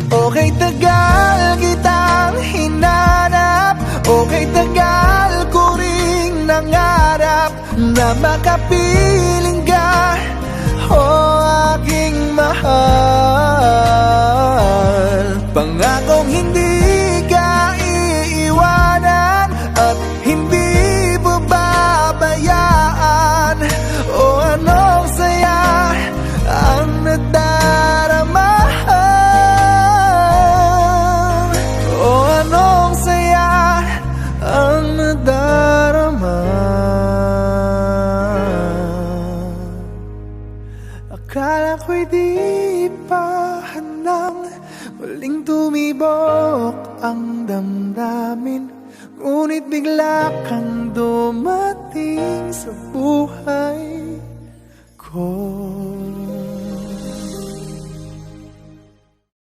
Okay, tagal kitang hinanap, okay, tagal ko ring nangarap na makapiling ka, aking mahal. Pangakong hindi ka iiwanan at hindi babayaan. Anong saya ang nadarama, anong saya ang nadarama. Akala ko'y di pa handang muling tumibok ang damdamin, ngunit bigla kang dumating sa buhay ko.